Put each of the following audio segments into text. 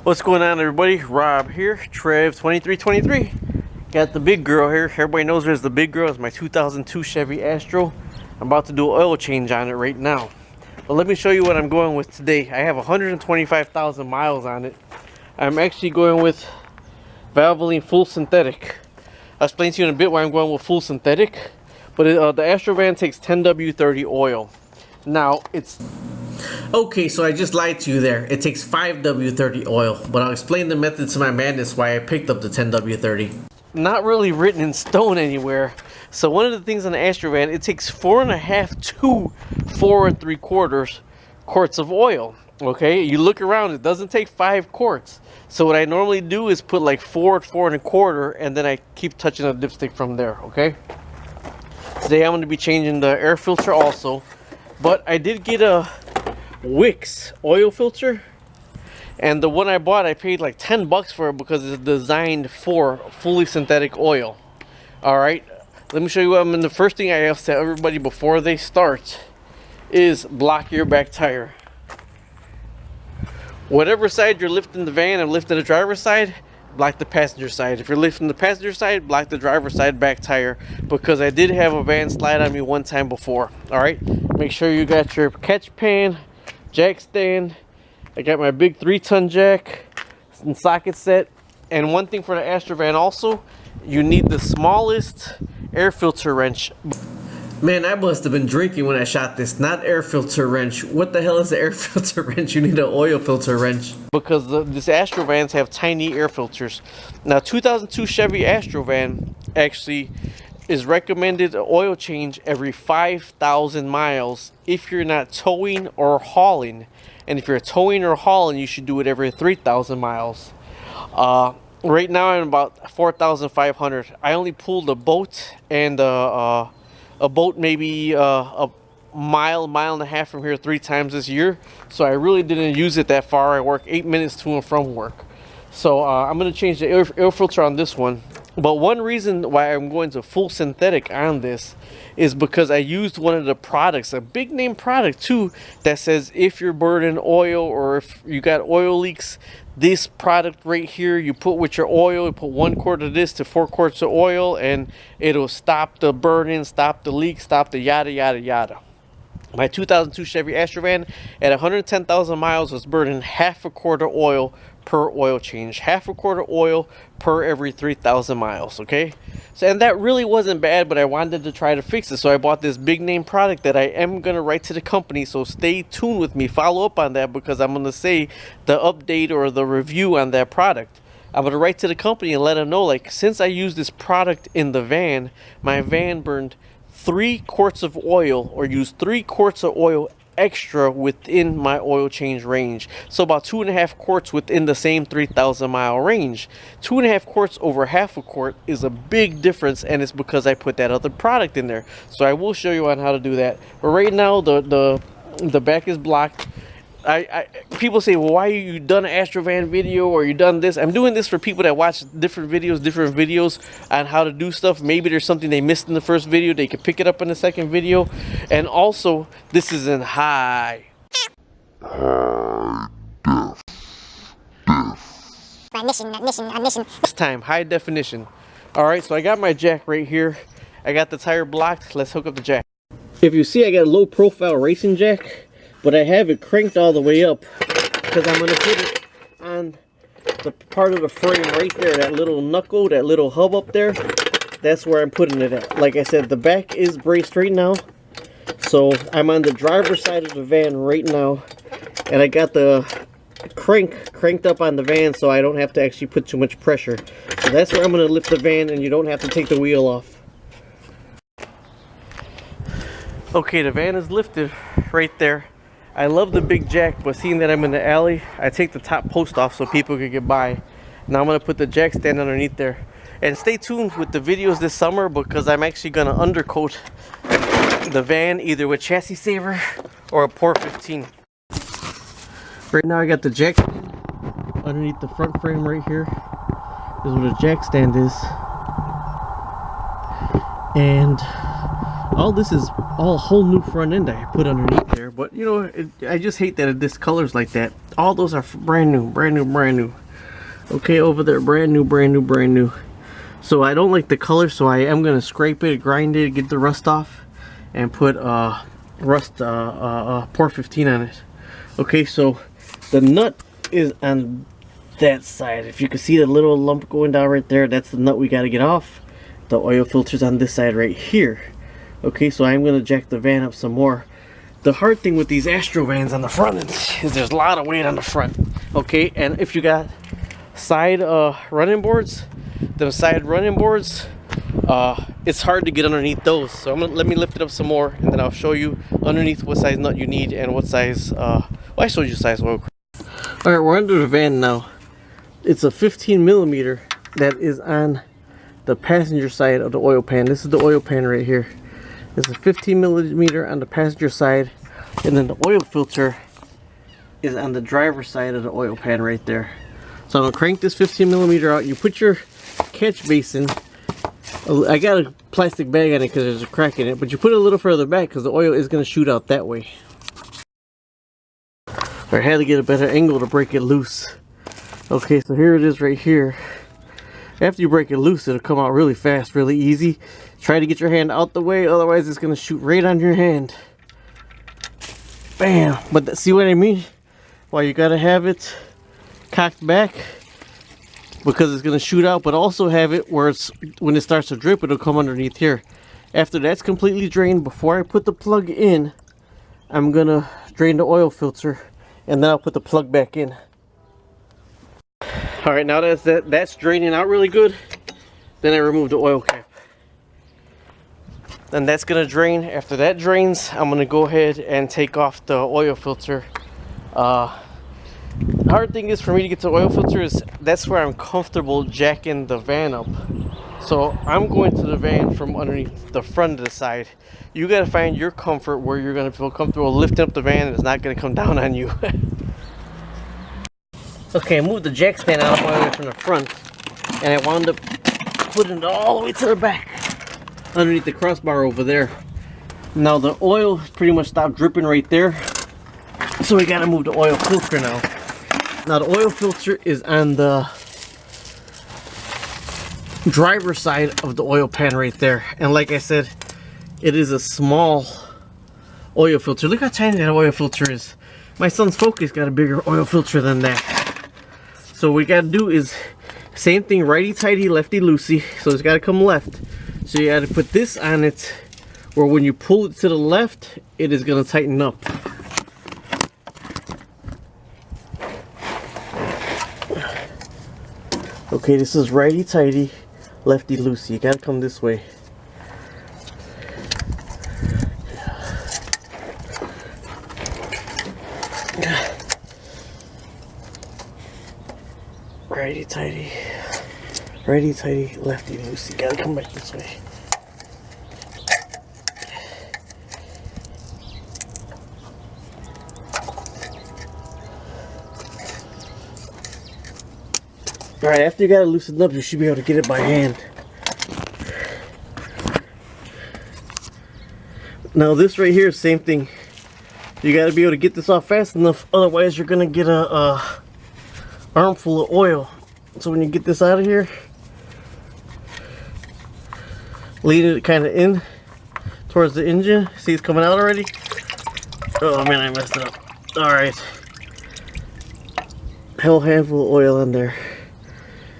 What's going on, everybody? Rob here, Trev2323. Got the big girl here. Everybody knows there's the big girl. It's my 2002 Chevy Astro. I'm about to do an oil change on it right now. But let me show you what I'm going with today. I have 125,000 miles on it. I'm actually going with Valvoline full synthetic. I'll explain to you in a bit why I'm going with full synthetic. But the Astro van takes 10W30 oil. Now, it's... Okay, so I just lied to you there. It takes 5W30 oil, but I'll explain the method to my madness why I picked up the 10W30. Not really written in stone anywhere. So one of the things on the Astro van, it takes 4.5 to 4 3/4 quarts of oil. Okay, you look around, it doesn't take 5 quarts. So what I normally do is put like 4 1/4, and then I keep touching the dipstick from there. Okay. Today I'm going to be changing the air filter also, but I did get a Wix oil filter, and the one I bought I paid like 10 bucks for it because it's designed for fully synthetic oil. All right, let me show you what I'm in. The first thing I ask to everybody before they start is block your back tire. Whatever side you're lifting the van and lifting the driver's side, block the passenger side. If you're lifting the passenger side, block the driver's side back tire, because I did have a van slide on me one time before. All right, make sure you got your catch pan, jack stand. I got my big 3-ton jack and socket set. And one thing for the Astro van also, you need the smallest air filter wrench. Man, I must have been drinking when I shot this. Not air filter wrench. What the hell is an air filter wrench? You need an oil filter wrench. Because these Astro vans have tiny air filters. Now, 2002 Chevy Astro van actually is recommended an oil change every 5,000 miles if you're not towing or hauling. And if you're towing or hauling, you should do it every 3,000 miles. Right now I'm about 4,500. I only pulled a boat and a boat maybe a mile and a half from here 3 times this year. So I really didn't use it that far. I work 8 minutes to and from work. So I'm going to change the air filter on this one. But one reason why I'm going to full synthetic on this is because I used one of the products, a big name product too, that says if you're burning oil or if you got oil leaks, this product right here, you put with your oil, you put 1 quart of this to 4 quarts of oil, and it'll stop the burning, stop the leak, stop the yada yada yada. My 2002 Chevy Astro van at 110,000 miles was burning 1/2 quart of oil per oil change. 1/2 quart of oil per every 3,000 miles, okay? So, and that really wasn't bad, but I wanted to try to fix it. So I bought this big name product that I am going to write to the company. So stay tuned with me. Follow up on that, because I'm going to say the update or the review on that product. I'm going to write to the company and let them know, like, since I used this product in the van, my van burned 3 quarts of oil, or used 3 quarts of oil extra within my oil change range. So about 2.5 quarts within the same 3,000 mile range. 2.5 quarts over 1/2 quart is a big difference, and it's because I put that other product in there. So I will show you on how to do that. But right now the back is blocked. People say, well, why you done an Astro van video or you done this? I'm doing this for people that watch different videos on how to do stuff. Maybe there's something they missed in the first video, they could pick it up in the second video. And also, this is in high this time, high definition. All right, so I got my jack right here. I got the tire blocked. Let's hook up the jack. If you see, I got a low profile racing jack, but I have it cranked all the way up because I'm going to put it on the part of the frame right there, that little knuckle, that little hub up there. That's where I'm putting it at. Like I said, the back is braced right now. So I'm on the driver's side of the van right now. And I got the cranked up on the van so I don't have to actually put too much pressure. So that's where I'm going to lift the van, and you don't have to take the wheel off. Okay, the van is lifted right there. I love the big jack, but seeing that I'm in the alley, I take the top post off so people could get by. Now I'm going to put the jack stand underneath there. And stay tuned with the videos this summer, because I'm actually going to undercoat the van either with chassis saver or a Port 15. Right now I got the jack stand underneath the front frame right here. This is where the jack stand is. And all this is all whole new front end I put underneath there, but you know, I just hate that it discolors like that. all those are brand new, brand new, brand new. Okay, over there, brand new, brand new, brand new. So I don't like the color, so I am gonna scrape it, grind it, get the rust off, and put Por 15 on it. Okay, so the nut is on that side. If you can see the little lump going down right there, that's the nut we got to get off. The oil filter's on this side right here. Okay, so I'm gonna jack the van up some more. The hard thing with these Astro vans on the front is there's a lot of weight on the front. Okay, and if you got side running boards, it's hard to get underneath those. So let me lift it up some more, and then I'll show you underneath what size nut you need and what size well, I showed you size oil. All right, we're under the van now. It's a 15 millimeter that is on the passenger side of the oil pan. This is the oil pan right here. It's a 15 millimeter on the passenger side, and then the oil filter is on the driver's side of the oil pan right there. So I'm gonna crank this 15 millimeter out. You put your catch basin, I got a plastic bag on it because there's a crack in it, but you put it a little further back because the oil is going to shoot out that way. I had to get a better angle to break it loose. Okay, so here it is right here. After you break it loose, it'll come out really fast, really easy. Try to get your hand out the way, otherwise it's going to shoot right on your hand. Bam! But see what I mean? Well, you got to have it cocked back because it's going to shoot out, but also have it where it's, when it starts to drip, it'll come underneath here. After that's completely drained, before I put the plug in, I'm going to drain the oil filter, and then I'll put the plug back in. Alright, now that's draining out really good, then I remove the oil cap. And that's going to drain. After that drains, I'm going to go ahead and take off the oil filter. The hard thing is for me to get to the oil filter is that's where I'm comfortable jacking the van up. So I'm going to the van from underneath the front of the side. You got to find your comfort where you're going to feel comfortable lifting up the van and it's not going to come down on you. Okay, I moved the jack stand out all the way from the front, and I wound up putting it all the way to the back underneath the crossbar over there. Now the oil pretty much stopped dripping right there, so we got to move the oil filter now. Now the oil filter is on the driver's side of the oil pan right there, and like I said, it is a small oil filter. Look how tiny that oil filter is. My son's Focus got a bigger oil filter than that. So what we got to do is same thing, righty-tighty, lefty-loosey. So it's got to come left. So you got to put this on it where when you pull it to the left, it is going to tighten up. Okay, this is righty-tighty, lefty-loosey. You got to come this way. Righty-tighty, righty-tighty, lefty-loosey. Gotta come back this way. Alright, after you got it loosened up, you should be able to get it by hand. Now this right here, same thing. You got to be able to get this off fast enough, otherwise you're gonna get a armful of oil. So when you get this out of here, lead it kind of in towards the engine. See, it's coming out already. Oh man, I messed it up. All right, whole handful of oil in there.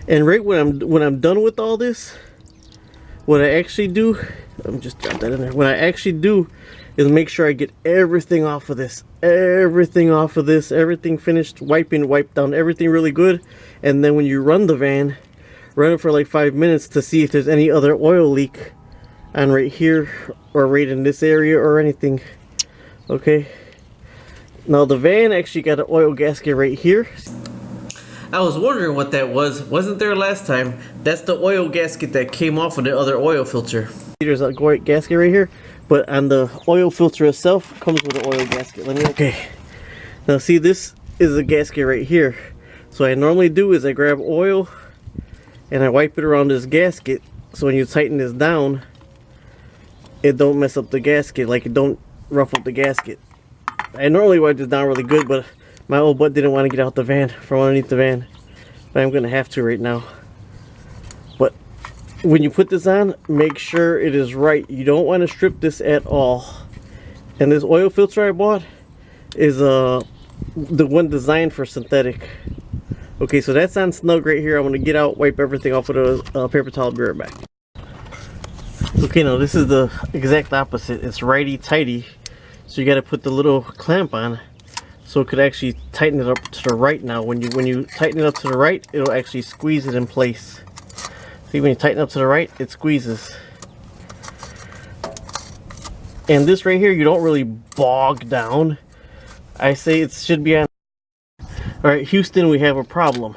And right when I'm done with all this, what I actually do, I'm just drop that in there. What I actually do is make sure I get everything off of this. Everything finished, wipe down everything really good. And then when you run the van, run it for like 5 minutes to see if there's any other oil leak on right here or right in this area or anything. Okay, now the van actually got an oil gasket right here. I was wondering what that was. Wasn't there last time. That's the oil gasket that came off of the other oil filter. There's a gasket right here, but on the oil filter itself comes with an oil gasket. Okay, now see, this is a gasket right here. So what I normally do is I grab oil and I wipe it around this gasket, so when you tighten this down, it don't mess up the gasket, like it don't ruffle the gasket. I normally wipe this down really good, but My old butt didn't want to get out the van from underneath the van, but I'm gonna have to right now. But when you put this on, make sure it is right. You don't want to strip this at all. And this oil filter I bought is the one designed for synthetic. Okay, so that's on snug right here. I'm gonna get out, wipe everything off with a paper towel, be right back. Okay, now this is the exact opposite. It's righty-tighty, so you got to put the little clamp on so it could actually tighten it up to the right. Now when you tighten it up to the right, it'll actually squeeze it in place. See, when you tighten up to the right, it squeezes. And this right here, you don't really bog down. I say it should be on. All right, Houston, we have a problem.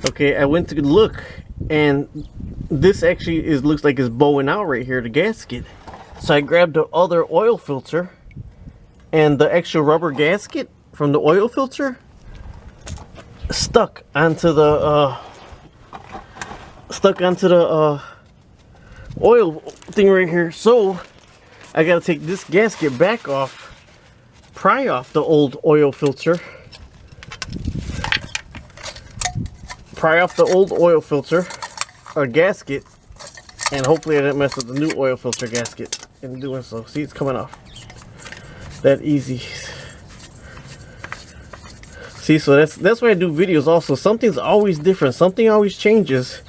Okay, I went to look, and this actually looks like it's bowing out right here, the gasket. So I grabbed the other oil filter, and the extra rubber gasket from the oil filter stuck onto the oil thing right here. So I gotta take this gasket back off, pry off the old oil filter, or gasket, and hopefully I didn't mess with the new oil filter gasket in doing so. See, it's coming off that easy. See, so that's why I do videos also. Something's always different, something always changes.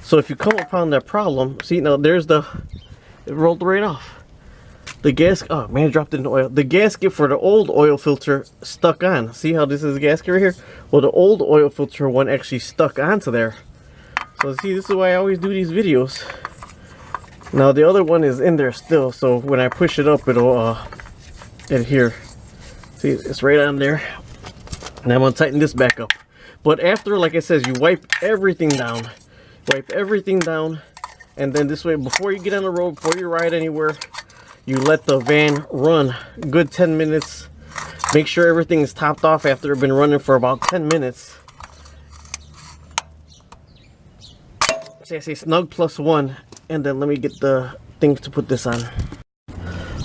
So if you come upon that problem, see, now there's it rolled right off. The gasket, oh man, I dropped it in the oil. The gasket for the old oil filter stuck on. See how this is a gasket right here? Well, the old oil filter one actually stuck onto there. So see, this is why I always do these videos. Now the other one is in there still, so when I push it up, it'll adhere. See, it's right on there. And I'm gonna tighten this back up. But after, like I said, you wipe everything down. Wipe everything down, and then this way, before you get on the road, before you ride anywhere, you let the van run a good 10 minutes. Make sure everything is topped off after it's been running for about 10 minutes. See, I say snug +1, and then let me get the thing to put this on.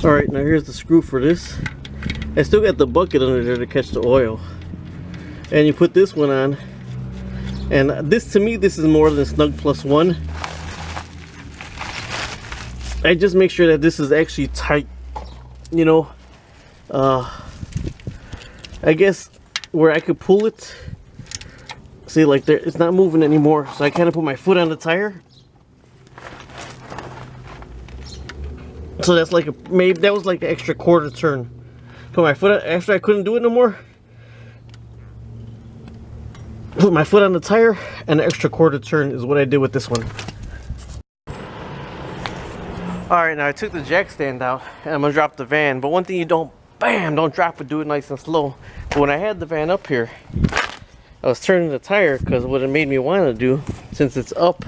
Alright, now here's the screw for this. I still got the bucket under there to catch the oil. And you put this one on. And this, to me, this is more than snug +1. I just make sure that this is actually tight, you know. I guess where I could pull it, see, like there, it's not moving anymore. So I kind of put my foot on the tire. So that's like maybe that was like an extra quarter turn. Put my foot on, after I couldn't do it no more. Put my foot on the tire, and an extra quarter turn is what I did with this one. Alright, now I took the jack stand out, and I'm going to drop the van. But one thing you don't drop it, do it nice and slow. But when I had the van up here, I was turning the tire, because what it made me want to do, since it's up,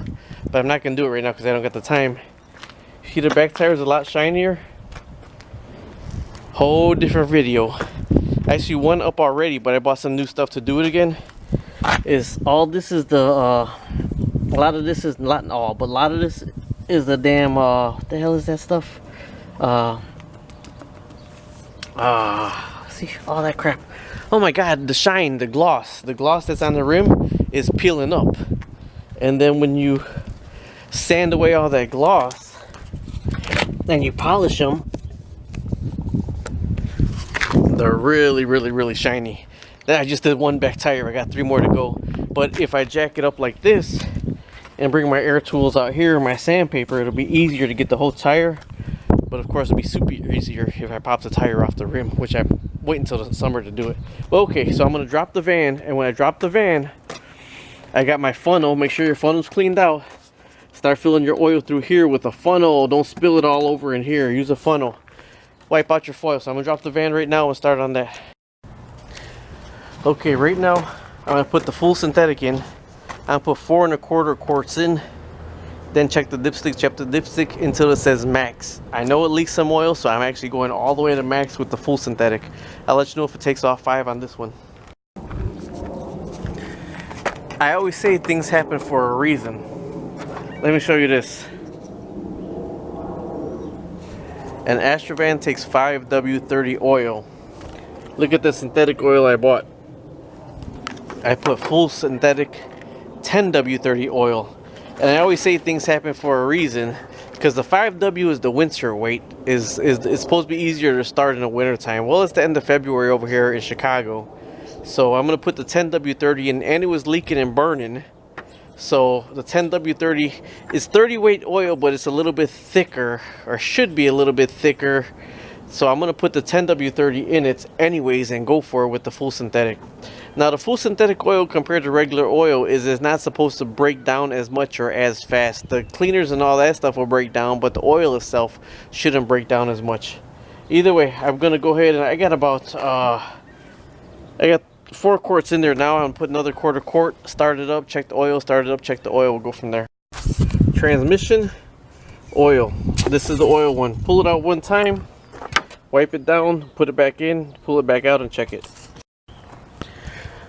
but I'm not going to do it right now because I don't got the time. See, the back tire is a lot shinier. Whole different video. Actually, one up already, but I bought some new stuff to do it again. All this is the, a lot of this is, not all, but a lot of this is the damn, what the hell is that stuff? See, all that crap. Oh my god, the shine, the gloss that's on the rim is peeling up. And then when you sand away all that gloss and you polish them, they're really, really, really shiny. Then I just did one back tire, I got 3 more to go. But if I jack it up like this and bring my air tools out here, my sandpaper, it'll be easier to get the whole tire. But of course it'll be super easier if I pop the tire off the rim, which I'm waiting until the summer to do it. Well, okay, so I'm gonna drop the van, and when I drop the van, I got my funnel. Make sure your funnel's cleaned out. Start filling your oil through here with a funnel. Don't spill it all over in here. Use a funnel. Wipe out your foil. So I'm gonna drop the van right now and start on that. Okay, right now I'm gonna put the full synthetic in. I'm gonna put 4 1/4 quarts in. Then check the dipstick until it says max. I know it leaks some oil, so I'm actually going all the way to max with the full synthetic. I'll let you know if it takes off 5 on this one. I always say things happen for a reason. Let me show you this. An Astrovan takes 5W30 oil. Look at the synthetic oil I bought. I put full synthetic 10W30 oil. And I always say things happen for a reason, because the 5W is the winter weight. It's supposed to be easier to start in the winter time. Well, it's the end of February over here in Chicago. So I'm going to put the 10W30 in, and it was leaking and burning. So the 10W30 is 30 weight oil, but it's a little bit thicker, or should be a little bit thicker. So I'm going to put the 10W30 in it anyways and go for it with the full synthetic. Now the full synthetic oil compared to regular oil is not supposed to break down as much or as fast. The cleaners and all that stuff will break down, but the oil itself shouldn't break down as much. Either way, I'm going to go ahead and I got about, I got 4 quarts in there now. I'm going to put another quart, start it up, check the oil, start it up, check the oil, we'll go from there. Transmission, oil. This is the oil one. Pull it out one time. Wipe it down, put it back in, pull it back out, and check it.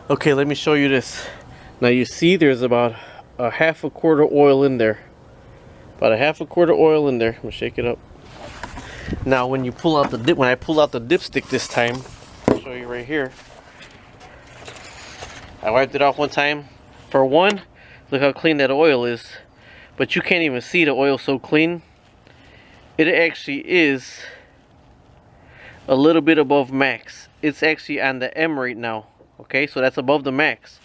Okay, let me show you this. Now you see there's about a half a quart of oil in there. About a half a quart of oil in there. I'm gonna shake it up. Now when you pull out the when I pull out the dipstick this time, I'll show you right here. I wiped it off one time. For one, look how clean that oil is. But you can't even see the oil so clean. It actually is a little bit above max. It's actually on the M right now. Okay, so that's above the max.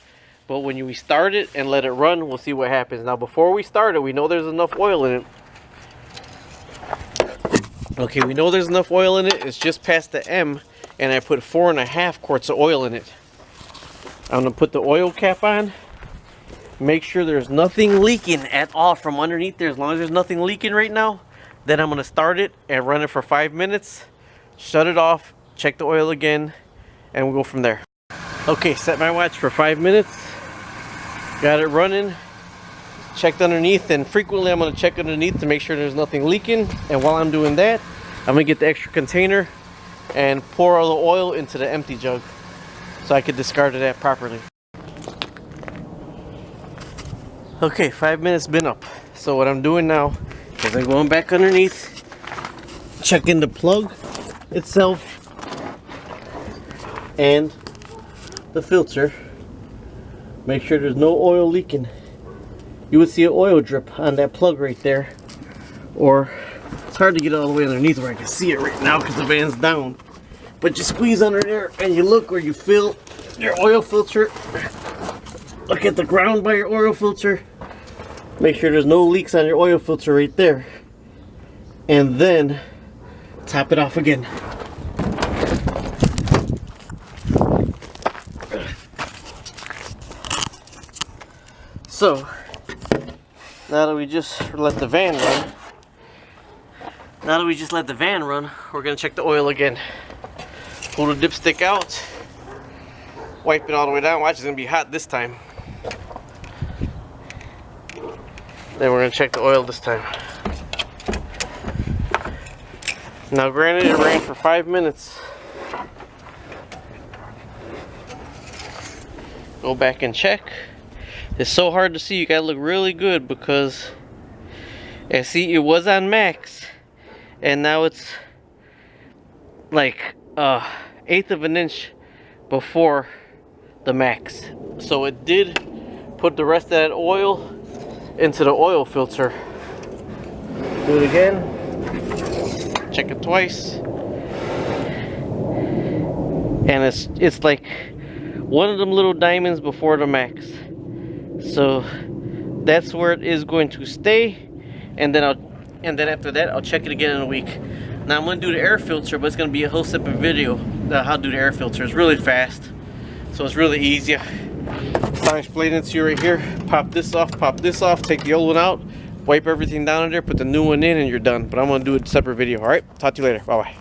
But when we start it and let it run, we'll see what happens. Now before we start it, we know there's enough oil in it. Okay, we know there's enough oil in it. It's just past the M, and I put 4.5 quarts of oil in it. I'm gonna put the oil cap on. Make sure there's nothing leaking at all from underneath there. As long as there's nothing leaking right now, then I'm gonna start it and run it for 5 minutes. Shut it off, check the oil again, and we'll go from there. Okay, set my watch for 5 minutes. Got it running. Checked underneath, and frequently I'm going to check underneath to make sure there's nothing leaking. And while I'm doing that, I'm going to get the extra container and pour all the oil into the empty jug so I can discard it properly. Okay, 5 minutes been up. So what I'm doing now is I'm going back underneath, checking the plug itself and the filter. Make sure there's no oil leaking. You would see an oil drip on that plug right there, or it's hard to get all the way underneath where I can see it right now because the van's down, but you squeeze under there and you look where you fill your oil filter. Look at the ground by your oil filter. Make sure there's no leaks on your oil filter right there, and then top it off again. So now that we just let the van run, we're gonna check the oil again. Pull the dipstick out, wipe it all the way down. Watch, it's gonna be hot this time. Then we're gonna check the oil this time. Now granted, it ran for 5 minutes. Go back and check. It's so hard to see. You gotta look really good because I see it was on max and now it's like 1/8 of an inch before the max. So it did put the rest of that oil into the oil filter. Do it again. Check it twice. And it's like one of them little diamonds before the max. So that's where it is going to stay, and then after that I'll check it again in a week. Now I'm going to do the air filter, but it's going to be a whole separate video how to do the air filter. It's really fast, so it's really easy. I'll explain it to you right here. Pop this off, take the old one out, wipe everything down in there, put the new one in, and you're done. But I'm going to do a separate video. Alright, talk to you later. Bye bye.